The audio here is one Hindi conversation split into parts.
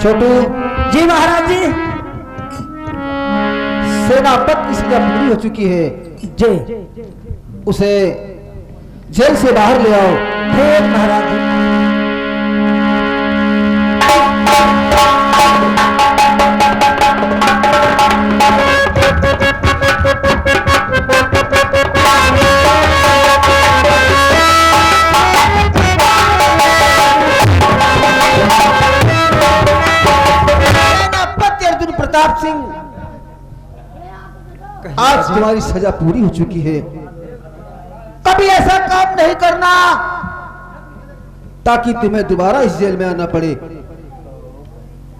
छोटू जी महाराज जी। सेनापति की सजा पूरी हो चुकी है जी उसे जेल से बाहर ले आओ। ठीक महाराज जी। सेनापति अर्जुन प्रताप सिंह, आज तुम्हारी सजा पूरी हो चुकी है। कभी ऐसा काम नहीं करना ताकि तुम्हें दोबारा इस जेल में आना पड़े।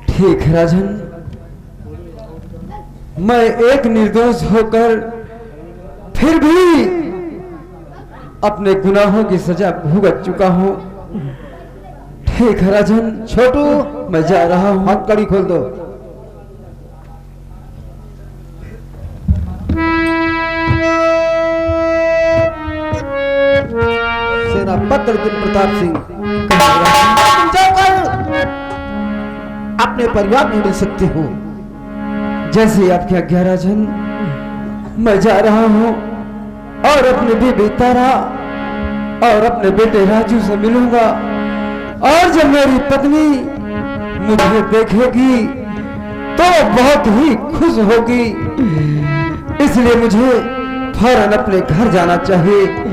ठीक है राजन, मैं एक निर्दोष होकर फिर भी अपने गुनाहों की सजा भुगत चुका हूं। ठीक है राजन। छोटू मैं जा रहा हूं। हाथ कड़ी खोल दो। सेनापति अर्जुन प्रताप सिंह, तुम जाकर अपने परिवार में मिल सकते हो। जैसे आपकी आज्ञा राजन, मैं जा रहा हूं और अपने बीबी तारा और अपने बेटे राजू से मिलूंगा। और जब मेरी पत्नी मुझे देखेगी तो बहुत ही खुश होगी, इसलिए मुझे फौरन अपने घर जाना चाहिए।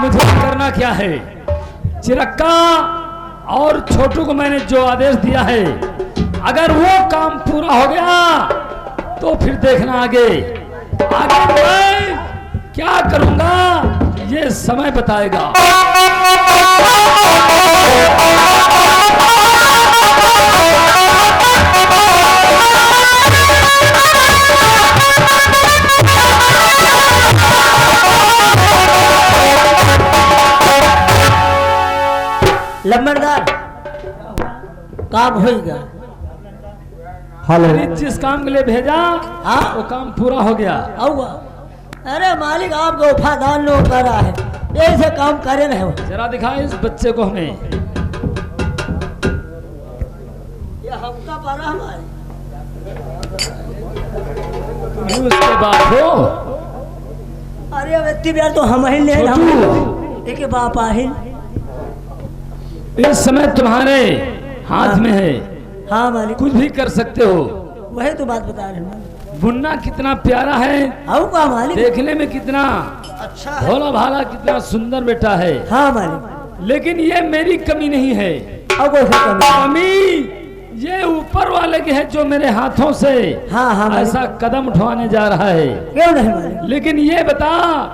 मुझे करना क्या है? चिरक्का और छोटू को मैंने जो आदेश दिया है, अगर वो काम पूरा हो गया तो फिर देखना आगे मैं क्या करूंगा ये समय बताएगा। लंबरदार काम होगा। मैंने जिस काम के लिए भेजा हाँ वो काम पूरा हो गया। आऊगा। अरे मालिक आपको वफादार लोग कर रहा है, ऐसे काम करे रहे हो। जरा दिखाए इस बच्चे को हमें। ये हमका पारा हमारे तुम उसके बाद हो। अरे अब इतनी बार तो हम ही ले छोटू। एक बाप आहिल। इस समय तुम्हारे हाथ में है, हाँ मालिक कुछ भी कर सकते हो। वही तो बात बता रहे हैं। मुन्ना कितना प्यारा है, आऊगा मालिक। देखने में कितना अच्छा है। भोला भाला, कितना सुंदर बेटा है। हाँ मालिक। लेकिन ये मेरी कमी नहीं है। अब कोई कमी। कमी ये ऊपर वाले की है जो मेरे हाथों से हाँ हाँ मालिक। ऐसा कदम उठवाने जा रहा है। क्यों नहीं मालिक? लेकिन ये बता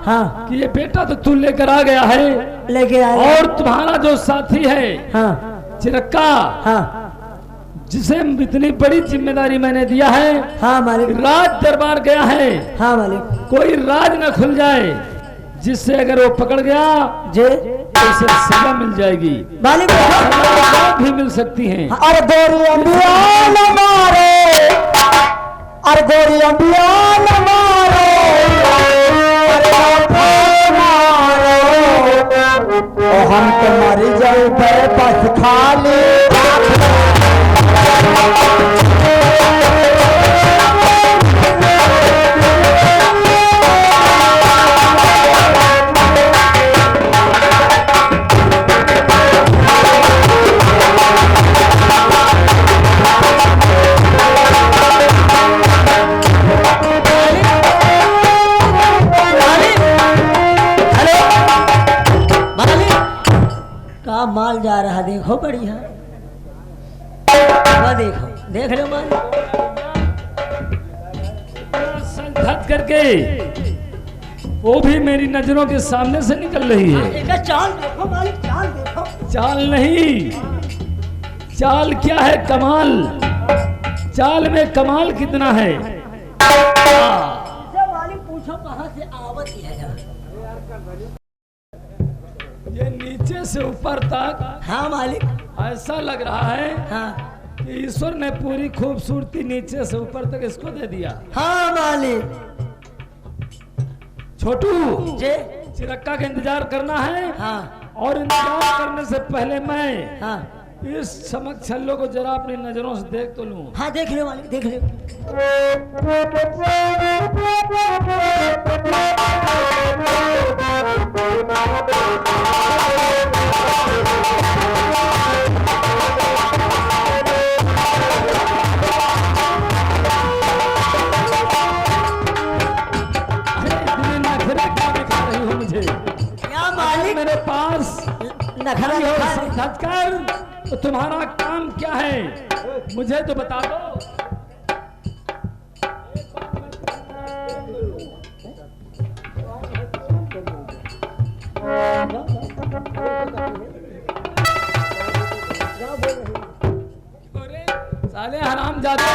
हाँ कि ये बेटा तो तू लेकर आ गया है, लेके आए। और तुम्हारा जो साथी है हाँ चिरक्का, हाँ जिसे इतनी बड़ी जिम्मेदारी मैंने दिया है, हाँ मालिक। राज दरबार गया है। हाँ मालिक। कोई राज न खुल जाए जिससे अगर वो पकड़ गया जे तो उसे सजा मिल जाएगी, मालिक। सजा भी मिल सकती हैं। अरे गोरी अंबियाल मारो, अरे गोरी अंबियाल मारो, अरे बापू मारो, ओ हम तो मर जाए बस खाली। माल जा रहा देखो बढ़िया, वह देखो, देख लो माल संघर्ष करके वो भी मेरी नजरों के सामने से निकल रही है। चाल देखो मालिक, चाल देखो। चाल नहीं, चाल क्या है, कमाल। चाल में कमाल कितना है। मालिक पूछो कहाँ से आवत है। ये नीचे से ऊपर तक हाँ मालिक। ऐसा लग रहा है हाँ कि ईश्वर ने पूरी खूबसूरती नीचे से ऊपर तक इसको दे दिया। हाँ मालिक छोटू जी। चिरक्का का इंतजार करना है। हाँ और इंतजार करने से पहले मैं हाँ इस चमक छल्लो को जरा अपनी नजरों से देख तो लूं। हाँ देख लो मालिक देख लो। क्या मालिक मेरे पास नखरा साक्षात्कार तो तुम्हारा काम क्या है मुझे तो बता दो। अरे साले हराम जाते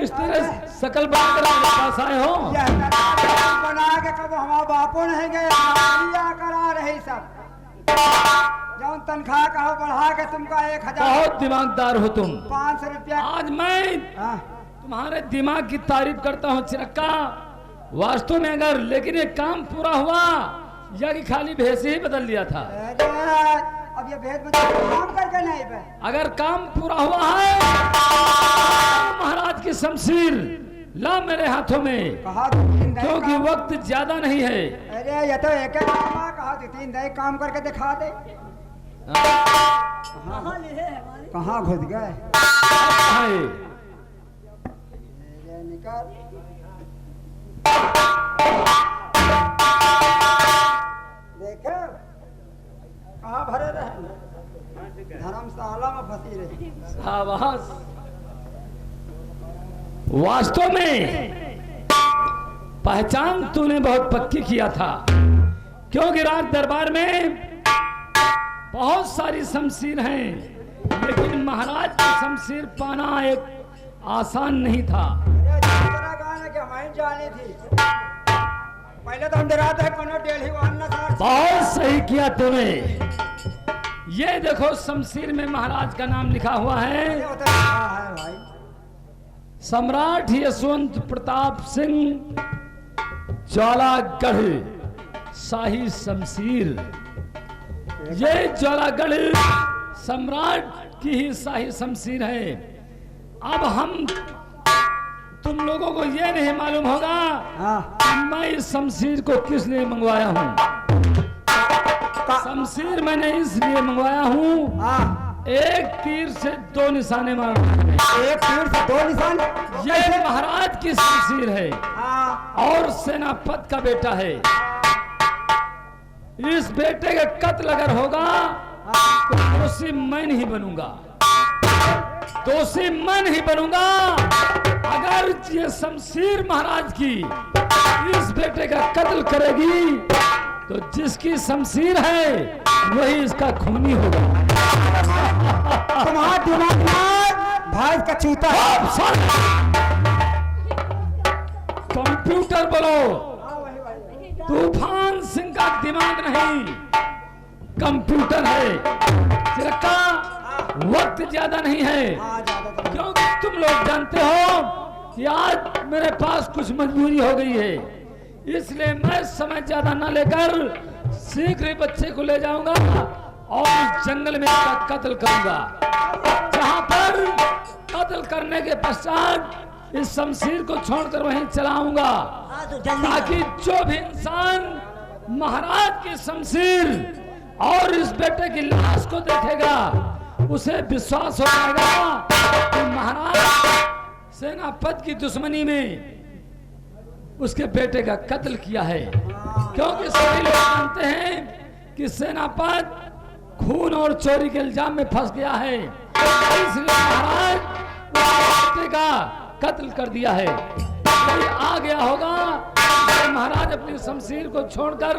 इस तरह सकल बात कर पास आए हो। यह तरह बना के कब हमारा बापो नहीं गए लिया करा रही सब जौन तनख्वाह कहो बढ़ा के तुमका 1000 बहुत दिमागदार हो तुम। 500 रुपया। आज मैं हाँ, तुम्हारे दिमाग की तारीफ करता हूँ चिरक्का। वास्तव में अगर लेकिन ये काम पूरा हुआ या कि खाली भेस ही बदल लिया था। अरे अब ये भेद में काम करके नहीं पे अगर काम पूरा हुआ है महाराज की शमशीर ला मेरे हाथों में, कहा 2-3 दिन क्योंकि वक्त ज्यादा नहीं है। अरे ये तो एक कहा 2-3 दिन काम करके दिखा दे। कहाँ ले है मालिक? कहाँ घुस गए है। ये निकाल देखो कहाँ भरे रहे धर्मशाला में फंसी रही। शाबाश। वास्तव में पहचान तूने बहुत पक्की किया था, क्योंकि राज दरबार में बहुत सारी शमशीर हैं, लेकिन महाराज की शमशीर पाना एक आसान नहीं था। गाना के हमारी जानी थी पहले तो हम डराते हैं कोनो डेढ़ी बहुत सही किया तूने। ये देखो शमशीर में महाराज का नाम लिखा हुआ है, भाई सम्राट यशवंत प्रताप सिंह ज्वालागढ़ शाही शमशीर। ये ज्वालागढ़ सम्राट की ही शाही शमशीर है। अब हम तुम लोगों को ये नहीं मालूम होगा कि मैं इस शमशीर को किस लिए मंगवाया हूँ। शमशीर मैंने इसलिए मंगवाया हूँ, एक तीर से 2 निशाने मारना है। एक तीर से 2 निशान। ये महाराज की शमशीर है और सेनापति का बेटा है। इस बेटे का कत्ल अगर होगा तो दोषी मैं नहीं बनूंगा, दोषी मैं नहीं बनूंगा। अगर ये शमशीर महाराज की इस बेटे का कत्ल करेगी तो जिसकी शमशीर है वही इसका खूनी होगा। तुम्हारा दिमाग में भाई का चूता है। कंप्यूटर बोलो, तूफान सिंह का दिमाग नहीं, कंप्यूटर है। चिरक्का वक्त ज्यादा नहीं है, क्योंकि तुम लोग जानते हो कि आज मेरे पास कुछ मजबूरी हो गई है, इसलिए मैं समय ज्यादा न लेकर शीघ्र ही बच्चे को ले जाऊंगा और इस जंगल में इसका कत्ल करूंगा। जहां पर कत्ल करने के पश्चात इस शमशीर को छोड़कर वहीं चलाऊंगा, हाँ तो जल्दी ताकि जो भी इंसान महाराज की शमशीर और इस बेटे की लाश को देखेगा उसे विश्वास हो जाएगा कि महाराज सेनापति की दुश्मनी में उसके बेटे का कत्ल किया है। क्योंकि सभी लोग जानते हैं कि सेनापति खून और चोरी के इल्जाम में फंस गया है, इसलिए महाराज उस बेटे का कत्ल कर दिया है। कोई आ गया होगा तो महाराज अपनी शमशीर को छोड़कर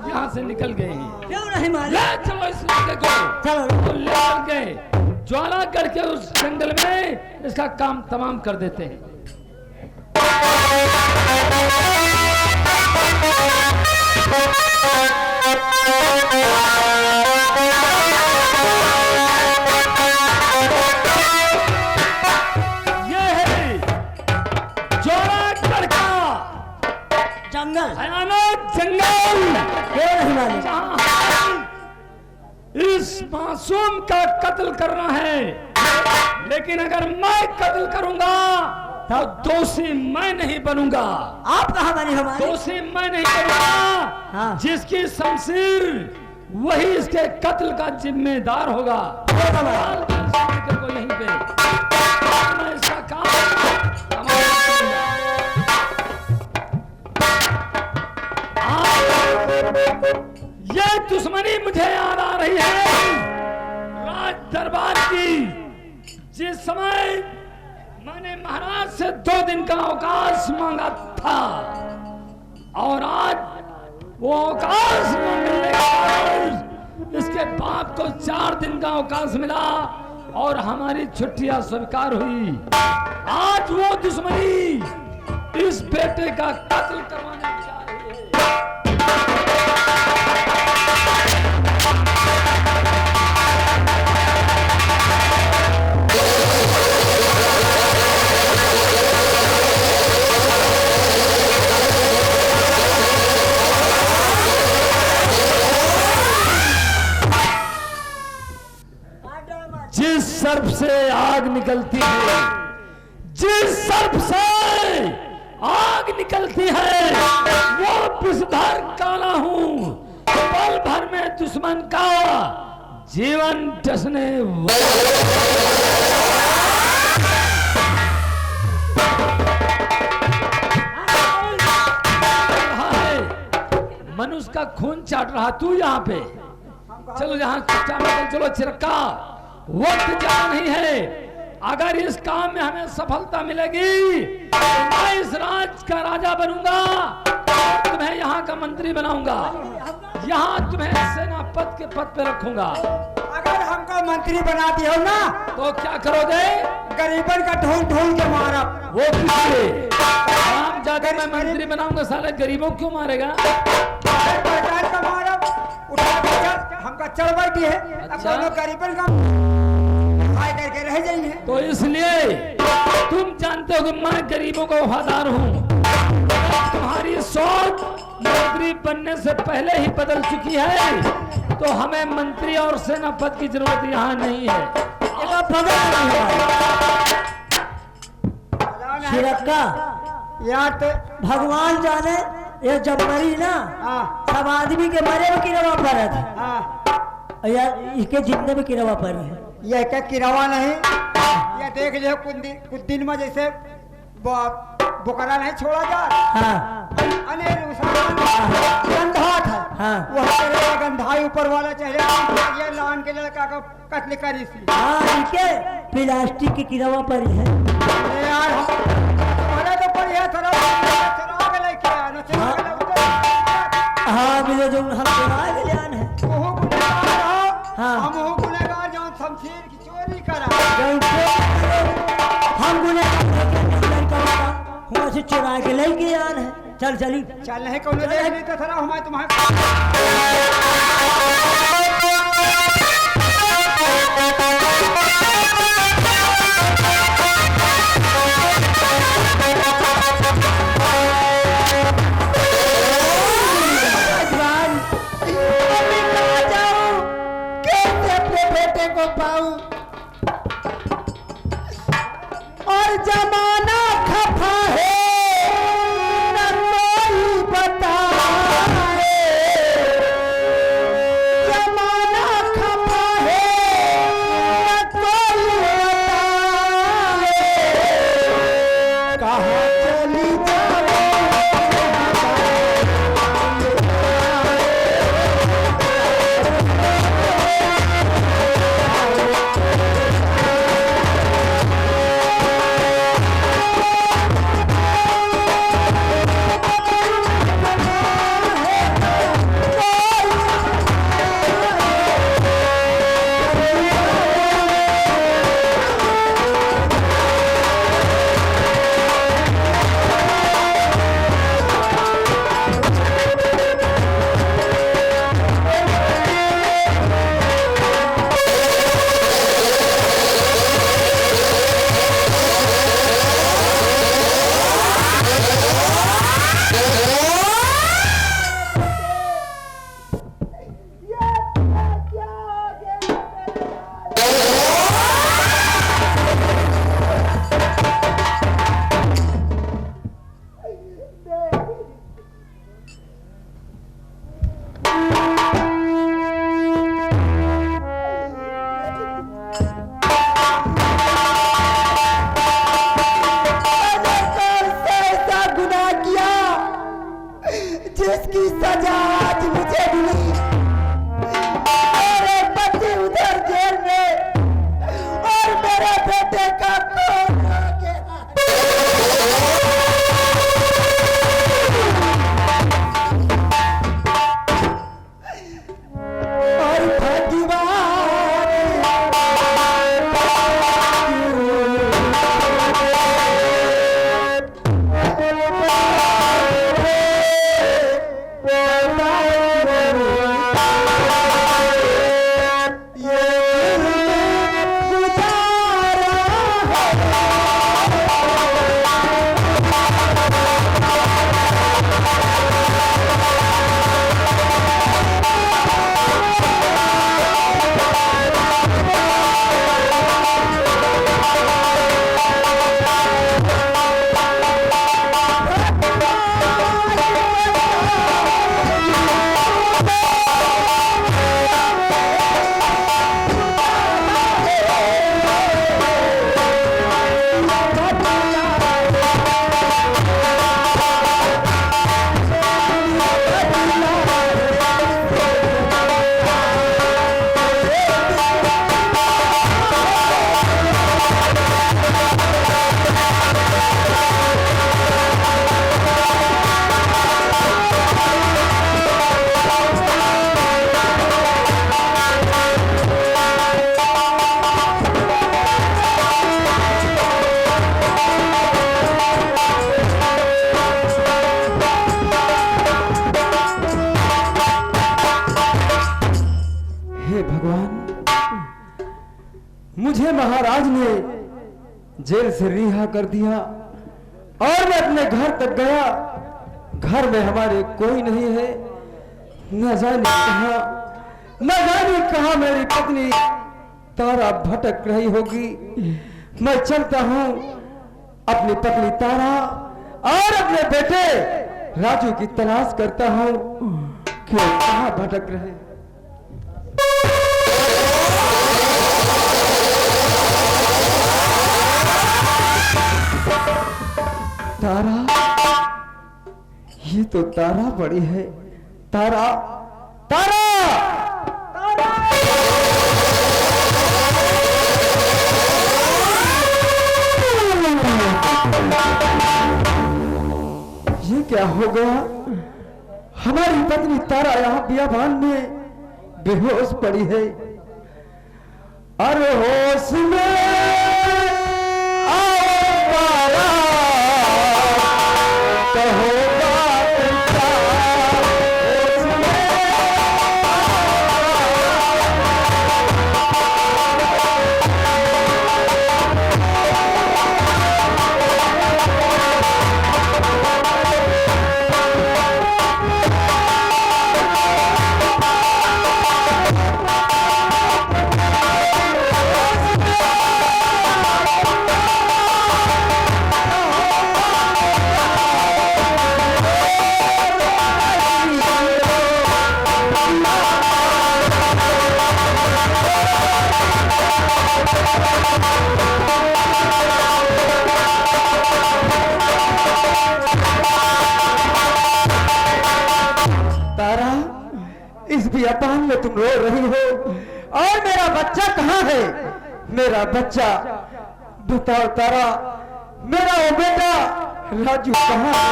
यहाँ से निकल गए हैं। क्यों नहीं मालिक? ले चलो इस लड़के को, चलो तो ले गए ज्वालागढ़ के उस जंगल में इसका काम तमाम कर देते हैं। इस मासूम का कत्ल करना है, लेकिन अगर मैं कत्ल करूंगा तो दोषी मैं नहीं बनूंगा। आप कहाँ बने हमारे? दोषी मैं नहीं बनूंगा। हाँ। जिसकी शमशीर वही इसके कत्ल का जिम्मेदार होगा। को यहीं पे मैं इसका काम ये दुश्मनी मुझे याद आ रही है राज दरबार की, जिस समय मैंने महाराज से 2 दिन का अवकाश मांगा था, और आज वो अवकाश न मिलने के बाद इसके बाप को 4 दिन का अवकाश मिला और हमारी छुट्टियां स्वीकार हुई। आज वो दुश्मनी इस बेटे का कत्ल करवाने जा रही है। जिस सर्प से आग निकलती है, जिस सर्प से आग निकलती है, वो विषधर काला हूं। पल भर में दुश्मन का जीवन डसने रहा है। मनुष्य का खून चाट रहा तू यहाँ पे। चलो यहाँ चलो चिरक्का, वक्त ज्यादा नहीं है। अगर इस काम में हमें सफलता मिलेगी तो मैं इस राज का राजा बनूंगा और तुम्हें यहाँ का मंत्री बनाऊंगा। यहाँ तुम्हें सेनापति के पद पे रखूंगा। अगर हमको मंत्री बना दियो ना तो क्या करोगे? गरीबन का ढूंढ ढूंढ के मारब। वो किसके आम जाके मैं मंत्री बनाऊंगा, सारे गरीबों क्यों मारेगा? पहचान का मारब, उठा के चल, हमका चढ़ बैठी है। अब अच्छा। दोनों गरीबन का खाए करके रह जाएंगे। तो इसलिए तुम जानते हो कि मैं गरीबों का वफादार हूँ। तुम्हारी सोच मंत्री बनने से पहले ही बदल चुकी है, तो हमें मंत्री और सेनापति की जरूरत यहाँ नहीं है। चिरक्का, यार तो भगवान जाने ये जब मरी ना हाँ सब आदमी के मरे में किरवा पड़ा था, हाँ, यार इसके जितने भी किरवा पड़ी है। ये क्या किरावा नहीं, ये देख लियो कुछ दिन में जैसे बुकरा नहीं छोड़ा जा, हाँ अनिल गंधा था, हाँ वह तेरे गंधाई ऊपर वाला चेहरे ये लान के लड़का का कत्ल करी थी। हाँ, इनके प्लास्टिक की किरवा पड़ी है। अरे यार हमारा तो बढ़िया तरह चला के लेके आया ना, चला के लेके हाँ मिले जो हम चुरा के जान है। वो गुनहगार हो, हाँ। हम वो गुनहगार जो शमशीर की चोरी करा। हम वहाँ से चुरा के लेके आन है। चल चली चल नहीं कौन देख नहीं तो थरा हमारे तुम्हारे बेटे को पाऊं और जमाना खफा है न कोई बताए। हे भगवान, मुझे महाराज ने जेल से रिहा कर दिया और मैं अपने घर तक गया। घर में हमारे कोई नहीं है। न जाने कहाँ मेरी पत्नी तारा भटक रही होगी। मैं चलता हूँ अपनी पत्नी तारा और अपने बेटे राजू की तलाश करता हूँ कि वो कहाँ भटक रहे। तारा, ये तो तारा बड़ी है। तारा, तारा, तारा! ये क्या हो गया? हमारी पत्नी तारा यहाँ बियाबान में बेहोश पड़ी है। अरे होश में आओ तारा, कहो बियाबान में तुम रो रही हो और मेरा बच्चा कहाँ है? मेरा बच्चा बताओ तारा, मेरा वो बेटा राजू कहाँ है?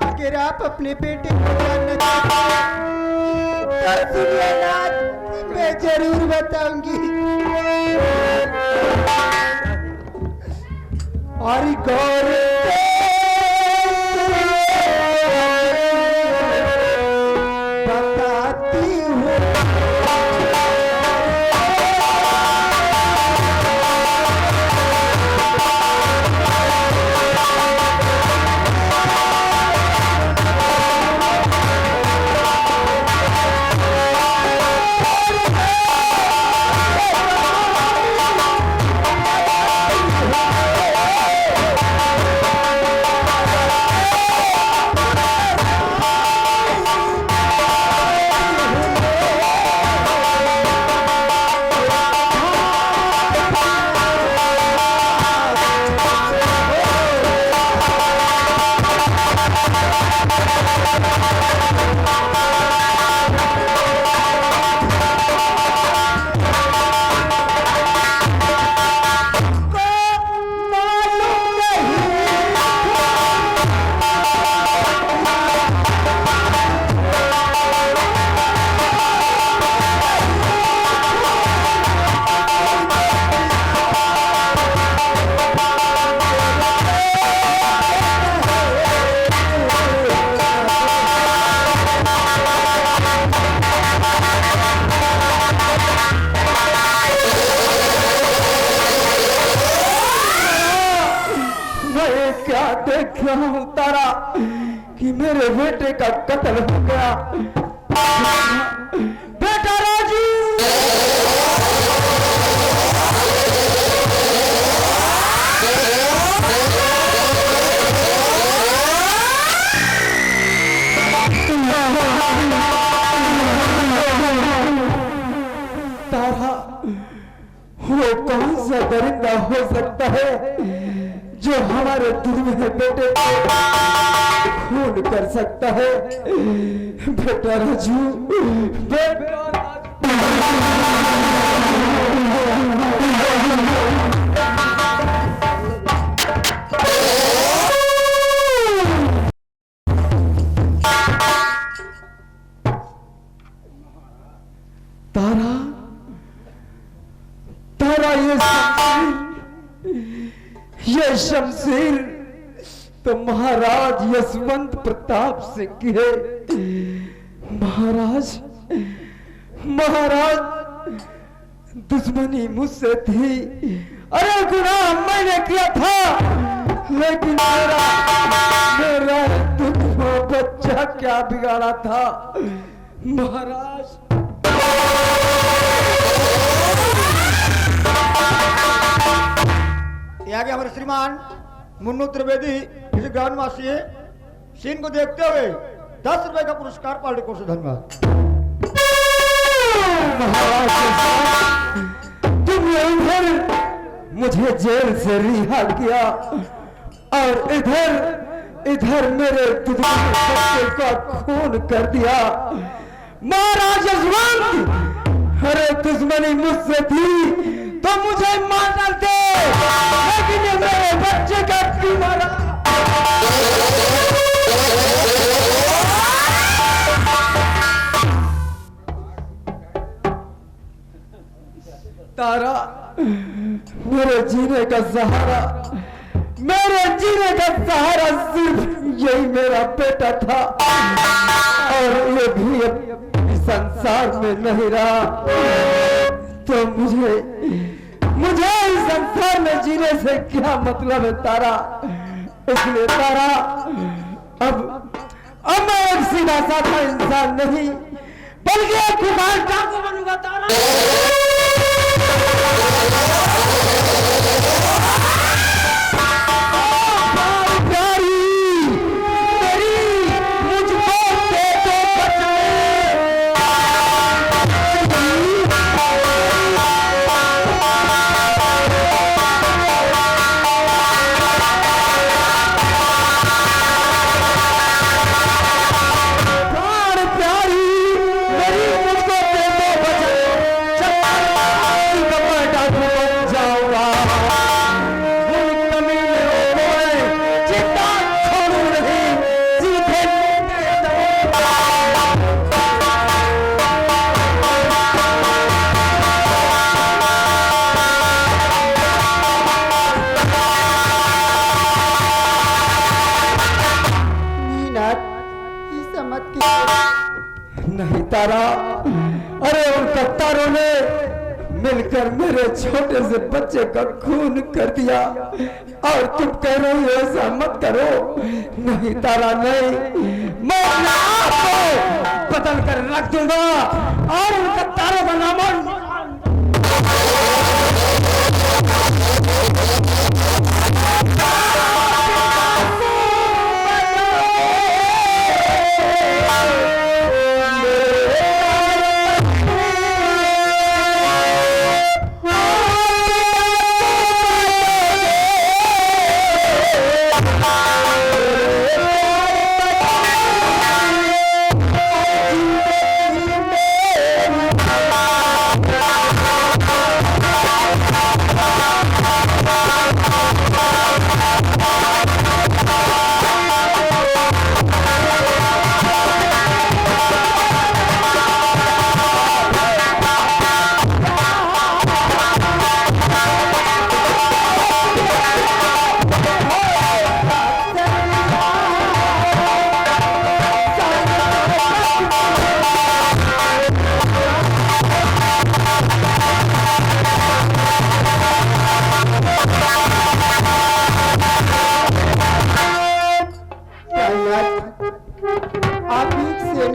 अगर आप अपने बेटे को जानना चाहते हैं तो मैं जरूर बताऊंगी। और गौर देख रहा हूं तारा कि मेरे बेटे का कत्ल हो गया। बेटा राजू, तारा, वो कौन सा दरिंदा हो सकता है जो हमारे दिल में बेटे को खून कर सकता है? बेटा राजू, बेटा तारा, तारा, ये शमशीर तो महाराज यशवंत प्रताप सिंह की है। महाराज महाराज दुश्मनी मुझसे थी, अरे गुनाह मैंने किया था, लेकिन मेरा दुश्मन बच्चा क्या बिगाड़ा था महाराज। आगे हमारे श्रीमान मुन्नू त्रिवेदी किसी ग्रामवासी है, सीन को देखते हुए 10 रुपए का पुरस्कार पार्टी को से धन्यवाद। तुमने उधर मुझे जेल से रिहा किया और इधर मेरे बच्चे का खून कर दिया। महाराज यशवंत, अरे दुश्मनी मुझसे थी तो मुझे मार डालते, लेकिन ये मेरे बच्चे का क्यों मारा? तारा मेरे जीने का सहारा सिर्फ यही मेरा बेटा था, और ये भी अब संसार में नहीं रहा, तो मुझे इस संसार में जीने से क्या मतलब है तारा। इसलिए तारा, अब मैं एक सीधा साधा इंसान नहीं बल्कि एक खुमार डाकू बनूंगा तारा। नहीं तारा, अरे उन कत्तारों ने मिलकर मेरे छोटे से बच्चे का खून कर दिया, और तुम कह रहे हो ऐसा मत करो। नहीं तारा नहीं, मैं अपने आप को बदल कर रख दूंगा और उन कत्तारों का नाम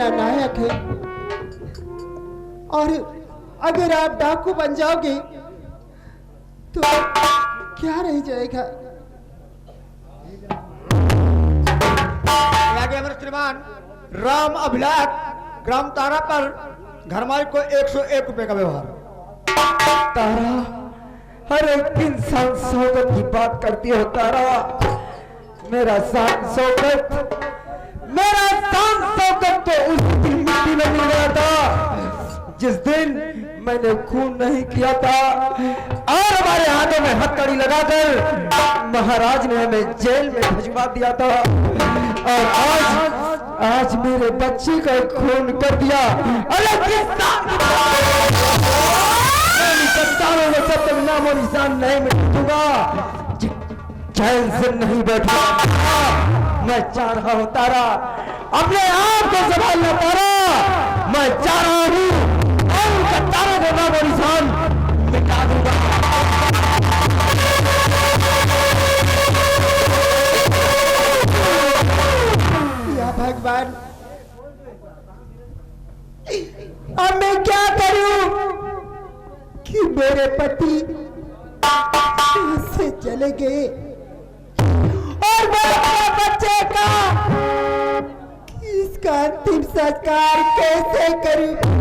नायक है, और अगर आप डाकू बन जाओगे तो क्या रह जाएगा? आगे हमारे श्रीमान राम अभिलाष ग्राम तारा पर घर मालिक को 101 रुपए का व्यवहार। तारा, अरे किन शान शौकत की बात करती हो तारा? मेरा शान शौकत तो उस दिन मिट्टी में मिल गया था जिस दिन मैंने खून नहीं किया था और हमारे हाथों में हथकड़ी लगाकर महाराज ने हमें जेल में भिजवा दिया था, और आज मेरे बच्चे का खून कर दिया। अरे सब तक नामो निशान नहीं मिटूंगा चैन से नहीं बैठूंगा। मैं चाह रहा हूं तारा, अपने आप को संभालना तारा। मैं चाह रहा हूं और उनका तारा का नाम और निशान मिटा दूंगा। या भगवान, अब मैं क्या करूं कि मेरे पति से चले गए और मैं अपने बच्चे का इसका अंतिम संस्कार कैसे करूं?